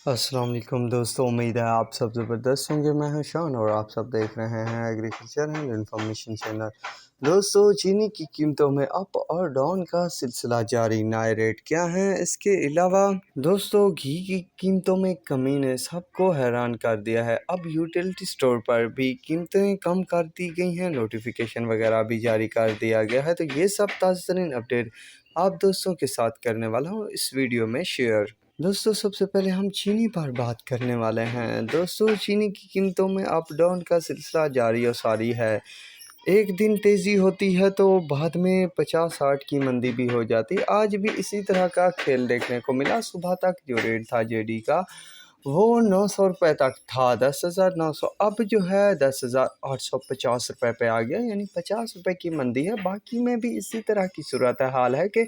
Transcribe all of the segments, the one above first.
अस्सलाम वालेकुम दोस्तों, उम्मीद है आप सब ज़बरदस्त होंगे। मैं हूं शान और आप सब देख रहे हैं एग्रीकल्चर एंड इन्फॉर्मेशन चैनल। दोस्तों, चीनी की कीमतों में अप और डाउन का सिलसिला जारी। नए रेट क्या हैं? इसके अलावा दोस्तों, घी की कीमतों में कमी ने सबको हैरान कर दिया है। अब यूटिलिटी स्टोर पर भी कीमतें कम कर दी गई हैं, नोटिफिकेशन वगैरह भी जारी कर दिया गया है। तो ये सब ताज़ा तरीन अपडेट आप दोस्तों के साथ करने वाला हूँ इस वीडियो में शेयर। दोस्तों, सबसे पहले हम चीनी पर बात करने वाले हैं। दोस्तों, चीनी की कीमतों में अप डाउन का सिलसिला जारी और सारी है। एक दिन तेज़ी होती है तो बाद में 50-60 की मंदी भी हो जाती है। आज भी इसी तरह का खेल देखने को मिला। सुबह तक जो रेट था जेडी का वो 900 रुपये तक था, 10,900। अब जो है 10,850 रुपये पे आ गया, यानी 50 रुपये की मंदी है। बाकी में भी इसी तरह की सूरत हाल है कि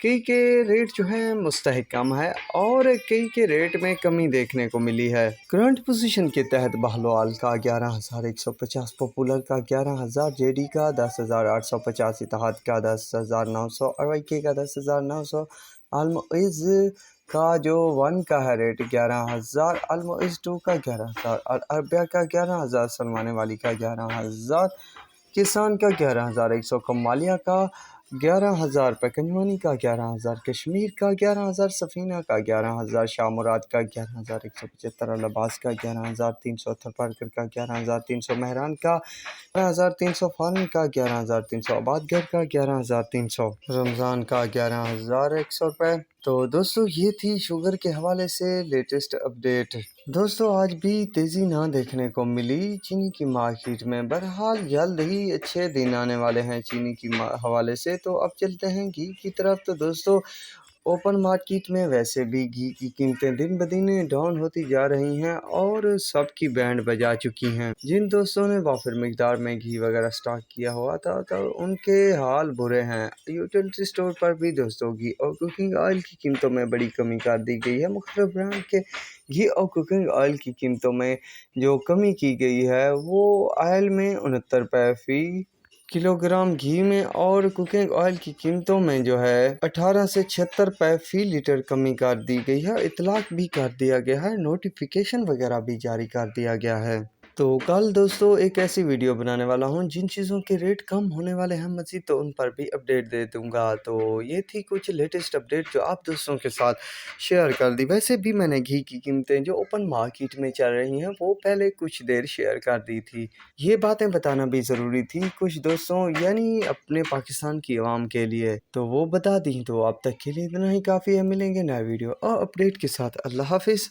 कई के रेट जो है मुस्तहकम है और कई के रेट में कमी देखने को मिली है। करंट पोजीशन के तहत बहलोल का 11,150, पॉपुलर का 11,000, जेडी का 10,850, इत्तेहाद का 10,900, अरवैके का 10,900, अलमुइज़ का जो 1 का है रेट 11,000, अलमुइज़ 2 का 11,000 और अरबिया का 11,000, सलमाने वाली का 11,000, किसान का 11,100, कमालिया का 11,000 रुपये, कंजवानी का 11,000, कश्मीर का 11,000, सफ़ीना का 11,000, शाह मुराद का 11,175, अलाबास का 11,300, थरपारकर का 11,300, मेहरान का 11,300, फारन का 11,300, आबादगर का 11,300, रमज़ान का 11,100 रुपये। तो दोस्तों, ये थी शुगर के हवाले से लेटेस्ट अपडेट। दोस्तों, आज भी तेज़ी ना देखने को मिली चीनी की मार्केट में। बहरहाल जल्द ही अच्छे दिन आने वाले हैं चीनी की हवाले से। तो अब चलते हैं घी की तरफ। तो दोस्तों, ओपन मार्केट में वैसे भी घी की कीमतें दिन ब दिन डाउन होती जा रही हैं और सबकी बैंड बजा चुकी हैं। जिन दोस्तों ने वाफिर मिकदार में घी वगैरह स्टॉक किया हुआ था तो उनके हाल बुरे हैं। यूटिलिटी स्टोर पर भी दोस्तों घी और कुकिंग ऑयल की कीमतों में बड़ी कमी कर दी गई है। मुख्तलिफ ब्रांड के घी और कुकिंग ऑयल की कीमतों में जो कमी की गई है वो ऑयल में 69 रुपये फ़ी किलोग्राम, घी में और कुकिंग ऑयल की कीमतों में जो है 18 से 76 रुपये फ़ी लीटर कमी कर दी गई है। इतलाक भी कर दिया गया है, नोटिफिकेशन वगैरह भी जारी कर दिया गया है। तो कल दोस्तों एक ऐसी वीडियो बनाने वाला हूँ जिन चीज़ों के रेट कम होने वाले हैं मज़ीद, तो उन पर भी अपडेट दे दूँगा। तो ये थी कुछ लेटेस्ट अपडेट जो आप दोस्तों के साथ शेयर कर दी। वैसे भी मैंने घी की कीमतें जो ओपन मार्केट में चल रही हैं वो पहले कुछ देर शेयर कर दी थी। ये बातें बताना भी ज़रूरी थी कुछ दोस्तों, यानी अपने पाकिस्तान की आवाम के लिए, तो वो बता दी। तो अब तक के लिए इतना ही काफ़ी है। मिलेंगे नए वीडियो और अपडेट के साथ। अल्लाह हाफिज़।